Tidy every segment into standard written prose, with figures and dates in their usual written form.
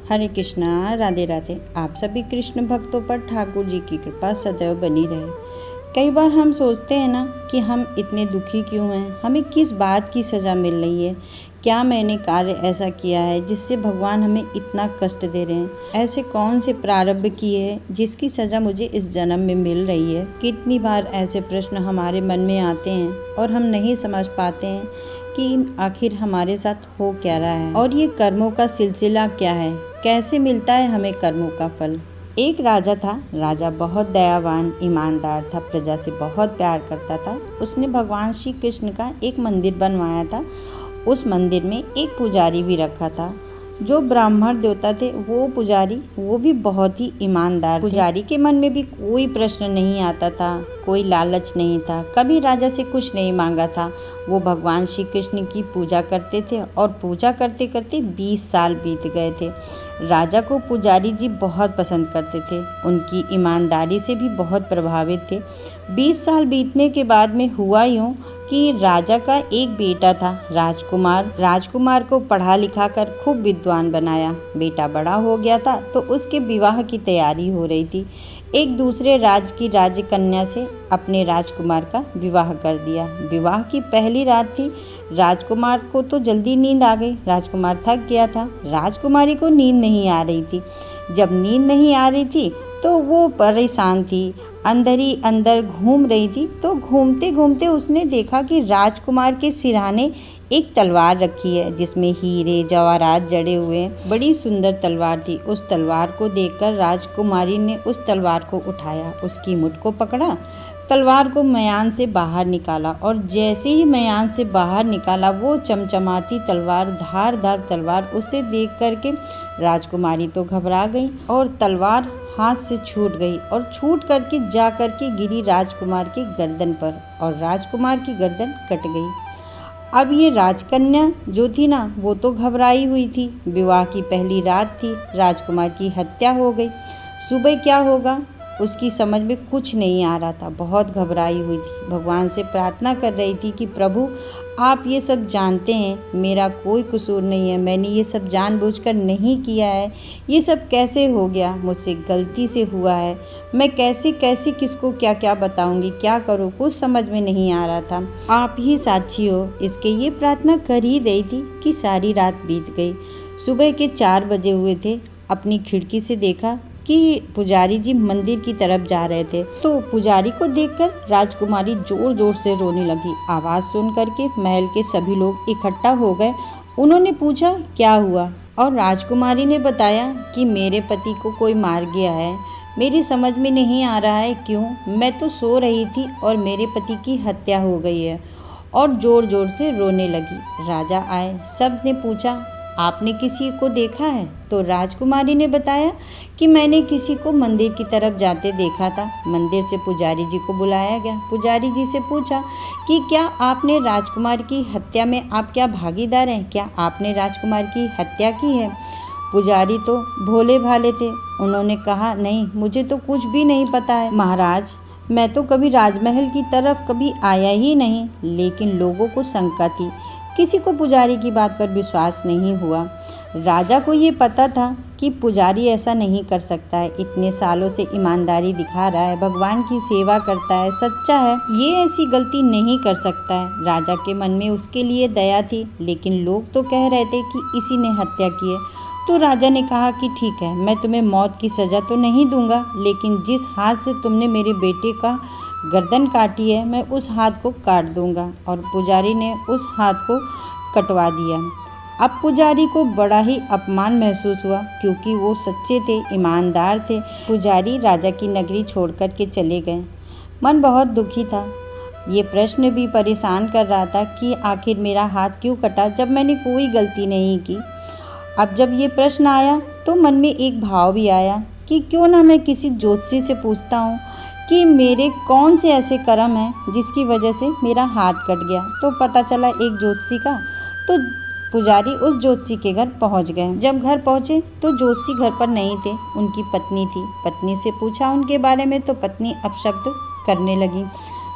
हरे कृष्णा, राधे राधे। आप सभी कृष्ण भक्तों पर ठाकुर जी की कृपा सदैव बनी रहे। कई बार हम सोचते हैं ना कि हम इतने दुखी क्यों हैं, हमें किस बात की सज़ा मिल रही है, क्या मैंने कार्य ऐसा किया है जिससे भगवान हमें इतना कष्ट दे रहे हैं, ऐसे कौन से प्रारब्ध किए हैं जिसकी सज़ा मुझे इस जन्म में मिल रही है। कितनी बार ऐसे प्रश्न हमारे मन में आते हैं और हम नहीं समझ पाते हैं कि आखिर हमारे साथ हो क्या रहा है और ये कर्मों का सिलसिला क्या है, कैसे मिलता है हमें कर्मों का फल। एक राजा था। राजा बहुत दयावान, ईमानदार था, प्रजा से बहुत प्यार करता था। उसने भगवान श्री कृष्ण का एक मंदिर बनवाया था। उस मंदिर में एक पुजारी भी रखा था। जो ब्राह्मण देवता थे वो पुजारी, वो भी बहुत ही ईमानदार थे। पुजारी के मन में भी कोई प्रश्न नहीं आता था, कोई लालच नहीं था, कभी राजा से कुछ नहीं मांगा था। वो भगवान श्री कृष्ण की पूजा करते थे और पूजा करते करते 20 साल बीत गए थे। राजा को पुजारी जी बहुत पसंद करते थे, उनकी ईमानदारी से भी बहुत प्रभावित थे। 20 साल बीतने के बाद में हुआ यूँ कि राजा का एक बेटा था, राजकुमार। राजकुमार को पढ़ा लिखा कर खूब विद्वान बनाया। बेटा बड़ा हो गया था तो उसके विवाह की तैयारी हो रही थी। एक दूसरे राज्य की राजकन्या से अपने राजकुमार का विवाह कर दिया। विवाह की पहली रात थी। राजकुमार को तो जल्दी नींद आ गई। राजकुमार थक गया था, राजकुमारी को नींद नहीं आ रही थी। जब नींद नहीं आ रही थी तो वो परेशान थी, अंदर ही अंदर घूम रही थी। तो घूमते घूमते उसने देखा कि राजकुमार के सिरहाने एक तलवार रखी है जिसमें हीरे जवाहरात जड़े हुए हैं। बड़ी सुंदर तलवार थी। उस तलवार को देखकर राजकुमारी ने उस तलवार को उठाया, उसकी मुठ को पकड़ा, तलवार को मयान से बाहर निकाला और जैसे ही मयान से बाहर निकाला वो चमचमाती तलवार, धारदार तलवार, उसे देख करके राजकुमारी तो घबरा गई और तलवार हाथ से छूट गई और छूट करके जा करके गिरी राजकुमार की गर्दन पर और राजकुमार की गर्दन कट गई। अब ये राजकन्या जो थी ना, वो तो घबराई हुई थी। विवाह की पहली रात थी, राजकुमार की हत्या हो गई। सुबह क्या होगा उसकी समझ में कुछ नहीं आ रहा था, बहुत घबराई हुई थी। भगवान से प्रार्थना कर रही थी कि प्रभु आप ये सब जानते हैं, मेरा कोई कसूर नहीं है, मैंने ये सब जानबूझकर नहीं किया है, ये सब कैसे हो गया, मुझसे गलती से हुआ है, मैं कैसे कैसे किसको क्या क्या बताऊंगी, क्या करूँ, कुछ समझ में नहीं आ रहा था। आप ही साक्षी हो। इसके ये प्रार्थना कर ही रही थी कि सारी रात बीत गई। सुबह के 4 बजे हुए थे। अपनी खिड़की से देखा कि पुजारी जी मंदिर की तरफ जा रहे थे। तो पुजारी को देखकर राजकुमारी जोर जोर से रोने लगी। आवाज़ सुन करके महल के सभी लोग इकट्ठा हो गए। उन्होंने पूछा क्या हुआ और राजकुमारी ने बताया कि मेरे पति को कोई मार गया है, मेरी समझ में नहीं आ रहा है क्यों, मैं तो सो रही थी और मेरे पति की हत्या हो गई है, और ज़ोर ज़ोर से रोने लगी। राजा आए, सब ने पूछा आपने किसी को देखा है? तो राजकुमारी ने बताया कि मैंने किसी को मंदिर की तरफ जाते देखा था। मंदिर से पुजारी जी को बुलाया गया। पुजारी जी से पूछा कि क्या आपने राजकुमार की हत्या में आप क्या भागीदार हैं, क्या आपने राजकुमार की हत्या की है? पुजारी तो भोले भाले थे, उन्होंने कहा नहीं, मुझे तो कुछ भी नहीं पता है महाराज, मैं तो कभी राजमहल की तरफ कभी आया ही नहीं, लेकिन लोगों को शंका थी, किसी को पुजारी की बात पर विश्वास नहीं हुआ। राजा को ये पता था कि पुजारी ऐसा नहीं कर सकता है, इतने सालों से ईमानदारी दिखा रहा है, भगवान की सेवा करता है, सच्चा है, ये ऐसी गलती नहीं कर सकता है। राजा के मन में उसके लिए दया थी, लेकिन लोग तो कह रहे थे कि इसी ने हत्या की है। तो राजा ने कहा कि ठीक है, मैं तुम्हें मौत की सज़ा तो नहीं दूंगा, लेकिन जिस हाथ से तुमने मेरे बेटे का गर्दन काटी है मैं उस हाथ को काट दूंगा। और पुजारी ने उस हाथ को कटवा दिया। अब पुजारी को बड़ा ही अपमान महसूस हुआ, क्योंकि वो सच्चे थे, ईमानदार थे। पुजारी राजा की नगरी छोड़ कर के चले गए। मन बहुत दुखी था। ये प्रश्न भी परेशान कर रहा था कि आखिर मेरा हाथ क्यों कटा जब मैंने कोई गलती नहीं की। अब जब ये प्रश्न आया तो मन में एक भाव भी आया कि क्यों ना मैं किसी ज्योतिषी से पूछता हूँ कि मेरे कौन से ऐसे कर्म हैं जिसकी वजह से मेरा हाथ कट गया। तो पता चला एक ज्योतिषी का। तो पुजारी उस ज्योतिषी के घर पहुंच गए। जब घर पहुंचे तो ज्योतिषी घर पर नहीं थे, उनकी पत्नी थी। पत्नी से पूछा उनके बारे में तो पत्नी अपशब्द करने लगी।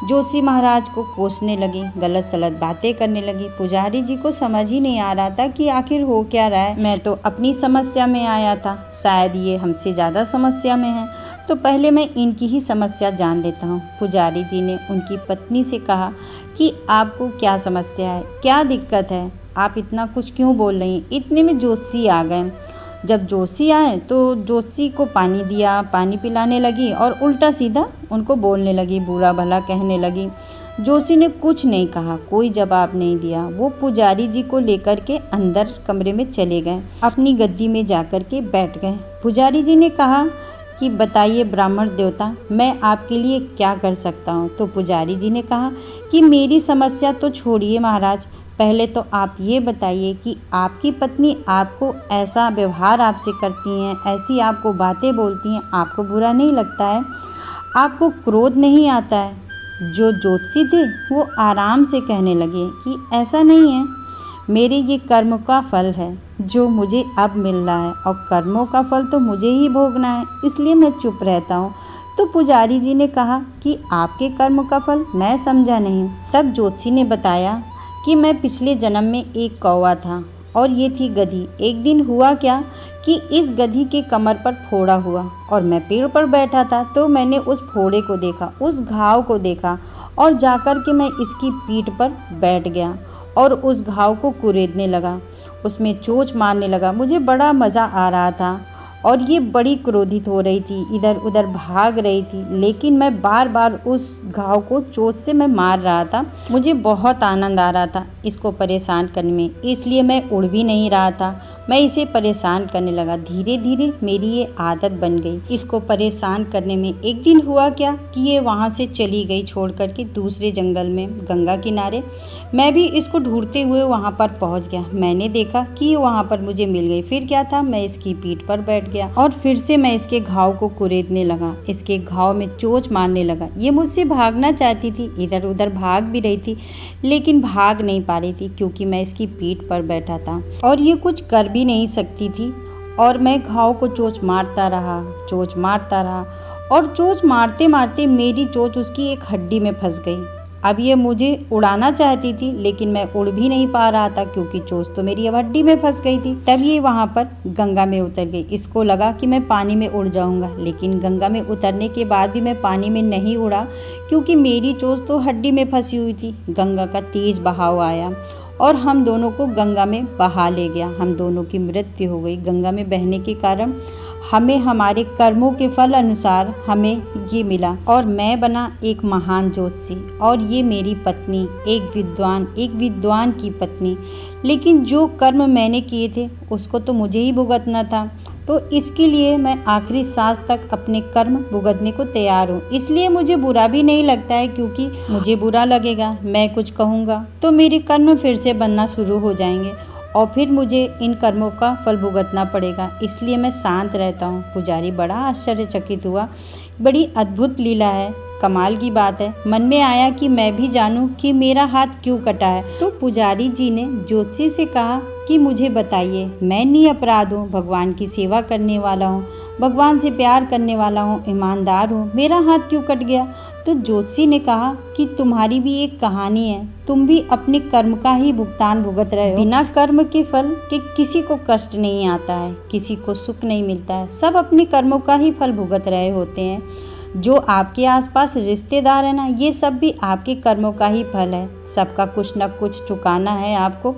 जोशी महाराज को कोसने लगी, गलत सलत बातें करने लगी। पुजारी जी को समझ ही नहीं आ रहा था कि आखिर हो क्या रहा है। मैं तो अपनी समस्या में आया था, शायद ये हमसे ज़्यादा समस्या में है, तो पहले मैं इनकी ही समस्या जान लेता हूँ। पुजारी जी ने उनकी पत्नी से कहा कि आपको क्या समस्या है, क्या दिक्कत है, आप इतना कुछ क्यों बोल रही हैं। इतने में जोशी आ गए। जब जोशी आए तो जोशी को पानी दिया, पानी पिलाने लगी और उल्टा सीधा उनको बोलने लगी, बुरा भला कहने लगी। जोशी ने कुछ नहीं कहा, कोई जवाब नहीं दिया। वो पुजारी जी को लेकर के अंदर कमरे में चले गए, अपनी गद्दी में जाकर के बैठ गए। पुजारी जी ने कहा कि बताइए ब्राह्मण देवता, मैं आपके लिए क्या कर सकता हूँ। तो पुजारी जी ने कहा कि मेरी समस्या तो छोड़िए महाराज, पहले तो आप ये बताइए कि आपकी पत्नी आपको ऐसा व्यवहार आपसे करती हैं, ऐसी आपको बातें बोलती हैं, आपको बुरा नहीं लगता है, आपको क्रोध नहीं आता है। जो ज्योतिषी थे वो आराम से कहने लगे कि ऐसा नहीं है, मेरे ये कर्म का फल है जो मुझे अब मिल रहा है और कर्मों का फल तो मुझे ही भोगना है, इसलिए मैं चुप रहता हूँ। तो पुजारी जी ने कहा कि आपके कर्म का फल मैं समझा नहीं। तब ज्योतिषी ने बताया कि मैं पिछले जन्म में एक कौवा था और ये थी गधी। एक दिन हुआ क्या कि इस गधी के कमर पर फोड़ा हुआ और मैं पेड़ पर बैठा था, तो मैंने उस फोड़े को देखा, उस घाव को देखा और जाकर के मैं इसकी पीठ पर बैठ गया और उस घाव को कुरेदने लगा, उसमें चोंच मारने लगा। मुझे बड़ा मज़ा आ रहा था और ये बड़ी क्रोधित हो रही थी, इधर उधर भाग रही थी, लेकिन मैं बार बार उस घाव को चोंच से मैं मार रहा था। मुझे बहुत आनंद आ रहा था इसको परेशान करने में, इसलिए मैं उड़ भी नहीं रहा था, मैं इसे परेशान करने लगा। धीरे धीरे मेरी ये आदत बन गई इसको परेशान करने में। एक दिन हुआ क्या कि ये वहाँ से चली गई छोड़ कर के दूसरे जंगल में, गंगा किनारे। मैं भी इसको ढूंढते हुए वहाँ पर पहुँच गया। मैंने देखा कि ये वहाँ पर मुझे मिल गई। फिर क्या था, मैं इसकी पीठ पर बैठ गया और फिर से मैं इसके घाव को कुरेदने लगा, इसके घाव में चोंच मारने लगा। ये मुझसे भागना चाहती थी, इधर उधर भाग भी रही थी, लेकिन भाग नहीं पा रही थी क्योंकि मैं इसकी पीठ पर बैठा था और ये कुछ कर भी नहीं सकती थी। और मैं घाव को चोंच मारता रहा, चोंच मारता रहा और चोंच मारते मारते मेरी चोंच उसकी एक हड्डी में फंस गई। अब ये मुझे उड़ाना चाहती थी, लेकिन मैं उड़ भी नहीं पा रहा था क्योंकि चोंच तो मेरी अब हड्डी में फंस गई थी। तब ये वहाँ पर गंगा में उतर गई। इसको लगा कि मैं पानी में उड़ जाऊँगा, लेकिन गंगा में उतरने के बाद भी मैं पानी में नहीं उड़ा क्योंकि मेरी चोंच तो हड्डी में फंसी हुई थी। गंगा का तेज बहाव आया और हम दोनों को गंगा में बहा ले गया। हम दोनों की मृत्यु हो गई। गंगा में बहने के कारण हमें हमारे कर्मों के फल अनुसार हमें ये मिला और मैं बना एक महान ज्योतिषी और ये मेरी पत्नी एक विद्वान की पत्नी। लेकिन जो कर्म मैंने किए थे उसको तो मुझे ही भुगतना था, तो इसके लिए मैं आखिरी सांस तक अपने कर्म भुगतने को तैयार हूँ। इसलिए मुझे बुरा भी नहीं लगता है क्योंकि मुझे बुरा लगेगा, मैं कुछ कहूँगा तो मेरे कर्म फिर से बनना शुरू हो जाएंगे और फिर मुझे इन कर्मों का फल भुगतना पड़ेगा, इसलिए मैं शांत रहता हूँ। पुजारी बड़ा आश्चर्यचकित हुआ। बड़ी अद्भुत लीला है, कमाल की बात है। मन में आया कि मैं भी जानूं कि मेरा हाथ क्यों कटा है। तो पुजारी जी ने ज्योतिषी से कहा कि मुझे बताइए, मैं निरपराध हूँ, भगवान की सेवा करने वाला हूँ, भगवान से प्यार करने वाला हूँ, ईमानदार हूँ, मेरा हाथ क्यों कट गया। तो ज्योतिषी ने कहा कि तुम्हारी भी एक कहानी है, तुम भी अपने कर्म का ही भुगतान भुगत रहे हो। बिना कर्म के फल के किसी को कष्ट नहीं आता है, किसी को सुख नहीं मिलता है, सब अपने कर्मों का ही फल भुगत रहे होते हैं। जो आपके आसपास रिश्तेदार है ना, ये सब भी आपके कर्मों का ही फल है। सबका कुछ न कुछ चुकाना है आपको,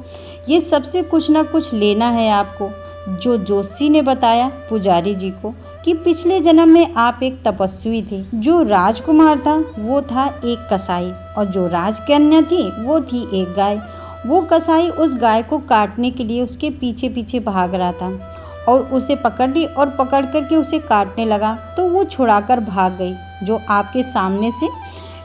ये सबसे कुछ न कुछ लेना है आपको। जो जोशी ने बताया पुजारी जी को कि पिछले जन्म में आप एक तपस्वी थे, जो राजकुमार था वो था एक कसाई और जो राजकन्या थी वो थी एक गाय। वो कसाई उस गाय को काटने के लिए उसके पीछे पीछे भाग रहा था और उसे पकड़ ली और पकड़ करके उसे काटने लगा, तो वो छुड़ाकर भाग गई, जो आपके सामने से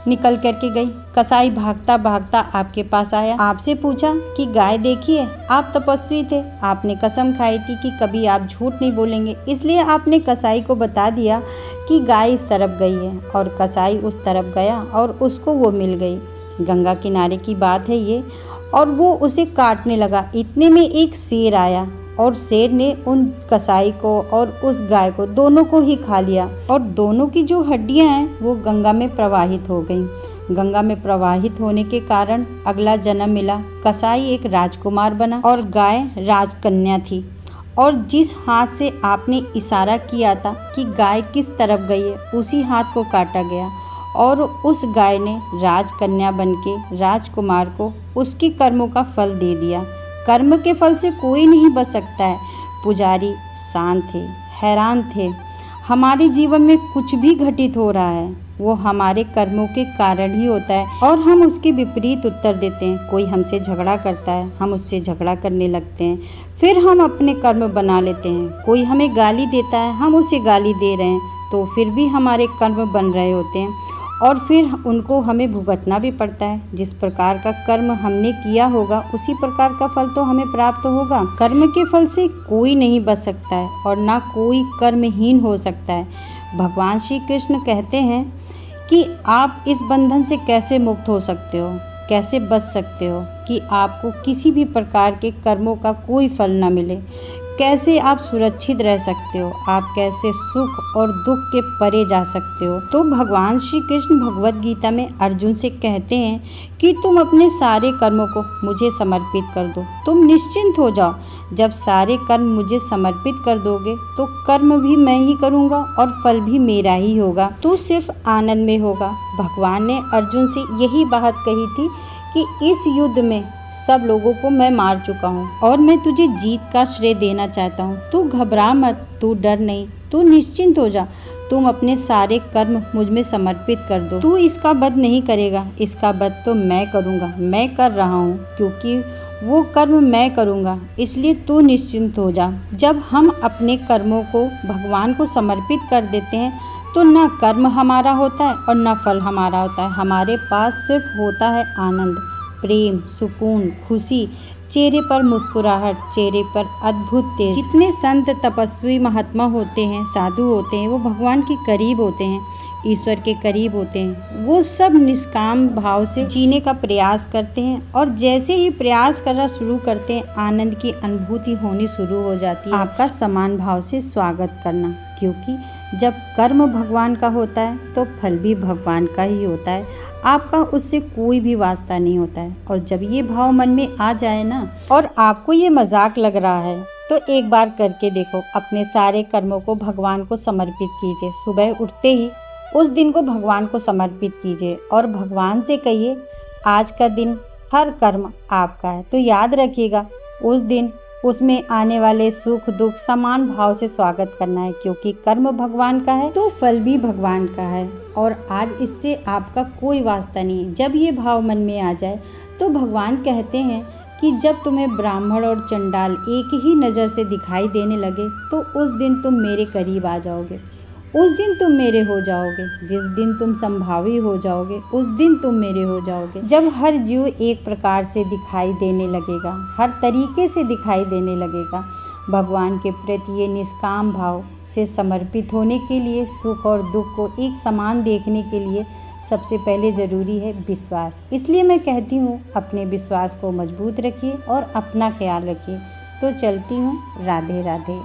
निकल करके गई। कसाई भागता भागता आपके पास आया, आपसे पूछा कि गाय देखिए, आप तपस्वी थे, आपने कसम खाई थी कि कभी आप झूठ नहीं बोलेंगे, इसलिए आपने कसाई को बता दिया कि गाय इस तरफ गई है और कसाई उस तरफ गया और उसको वो मिल गई। गंगा किनारे की बात है ये। और वो उसे काटने लगा। इतने में एक शेर आया और शेर ने उन कसाई को और उस गाय को दोनों को ही खा लिया और दोनों की जो हड्डियां हैं वो गंगा में प्रवाहित हो गईं। गंगा में प्रवाहित होने के कारण अगला जन्म मिला। कसाई एक राजकुमार बना और गाय राजकन्या थी। और जिस हाथ से आपने इशारा किया था कि गाय किस तरफ गई है, उसी हाथ को काटा गया और उस गाय ने राजकन्या बनके राजकुमार को उसकी कर्मों का फल दे दिया। कर्म के फल से कोई नहीं बच सकता है। पुजारी शांत थे, हैरान थे। हमारे जीवन में कुछ भी घटित हो रहा है वो हमारे कर्मों के कारण ही होता है और हम उसके विपरीत उत्तर देते हैं। कोई हमसे झगड़ा करता है, हम उससे झगड़ा करने लगते हैं, फिर हम अपने कर्म बना लेते हैं। कोई हमें गाली देता है, हम उसे गाली दे रहे हैं, तो फिर भी हमारे कर्म बन रहे होते हैं और फिर उनको हमें भुगतना भी पड़ता है। जिस प्रकार का कर्म हमने किया होगा उसी प्रकार का फल तो हमें प्राप्त होगा। कर्म के फल से कोई नहीं बच सकता है और ना कोई कर्महीन हो सकता है। भगवान श्री कृष्ण कहते हैं कि आप इस बंधन से कैसे मुक्त हो सकते हो, कैसे बच सकते हो कि आपको किसी भी प्रकार के कर्मों का कोई फल न मिले, कैसे आप सुरक्षित रह सकते हो, आप कैसे सुख और दुख के परे जा सकते हो। तो भगवान श्री कृष्ण भगवत गीता में अर्जुन से कहते हैं कि तुम अपने सारे कर्मों को मुझे समर्पित कर दो, तुम निश्चिंत हो जाओ। जब सारे कर्म मुझे समर्पित कर दोगे तो कर्म भी मैं ही करूँगा और फल भी मेरा ही होगा, तू सिर्फ आनंद में होगा। भगवान ने अर्जुन से यही बात कही थी कि इस युद्ध में सब लोगों को मैं मार चुका हूँ और मैं तुझे जीत का श्रेय देना चाहता हूँ। तू घबरा मत, तू डर नहीं, तू निश्चिंत हो जा। तुम अपने सारे कर्म मुझ में समर्पित कर दो। तू इसका वध नहीं करेगा, इसका वध तो मैं करूँगा, मैं कर रहा हूँ, क्योंकि वो कर्म मैं करूँगा, इसलिए तू निश्चिंत हो जा। जब हम अपने कर्मों को भगवान को समर्पित कर देते हैं तो ना कर्म हमारा होता है और ना फल हमारा होता है। हमारे पास सिर्फ होता है आनंद, प्रेम, सुकून, खुशी, चेहरे पर मुस्कुराहट, चेहरे पर अद्भुत तेज। जितने संत, तपस्वी, महात्मा होते हैं, साधु होते हैं, वो भगवान के करीब होते हैं, ईश्वर के करीब होते हैं। वो सब निष्काम भाव से जीने का प्रयास करते हैं और जैसे ही प्रयास करना शुरू करते हैं आनंद की अनुभूति होनी शुरू हो जाती है। आपका समान भाव से स्वागत करना, क्योंकि जब कर्म भगवान का होता है तो फल भी भगवान का ही होता है, आपका उससे कोई भी वास्ता नहीं होता है। और जब ये भाव मन में आ जाए ना और आपको ये मजाक लग रहा है तो एक बार करके देखो, अपने सारे कर्मों को भगवान को समर्पित कीजिए। सुबह उठते ही उस दिन को भगवान को समर्पित कीजिए और भगवान से कहिए आज का दिन हर कर्म आपका है। तो याद रखिएगा उस दिन उसमें आने वाले सुख दुख समान भाव से स्वागत करना है, क्योंकि कर्म भगवान का है तो फल भी भगवान का है और आज इससे आपका कोई वास्ता नहीं है। जब ये भाव मन में आ जाए तो भगवान कहते हैं कि जब तुम्हें ब्राह्मण और चंडाल एक ही नज़र से दिखाई देने लगे तो उस दिन तुम मेरे करीब आ जाओगे, उस दिन तुम मेरे हो जाओगे। जिस दिन तुम संभावी हो जाओगे उस दिन तुम मेरे हो जाओगे। जब हर जीव एक प्रकार से दिखाई देने लगेगा, हर तरीके से दिखाई देने लगेगा, भगवान के प्रति ये निष्काम भाव से समर्पित होने के लिए, सुख और दुख को एक समान देखने के लिए सबसे पहले ज़रूरी है विश्वास। इसलिए मैं कहती हूँ अपने विश्वास को मजबूत रखिए और अपना ख्याल रखिए। तो चलती हूँ, राधे राधे।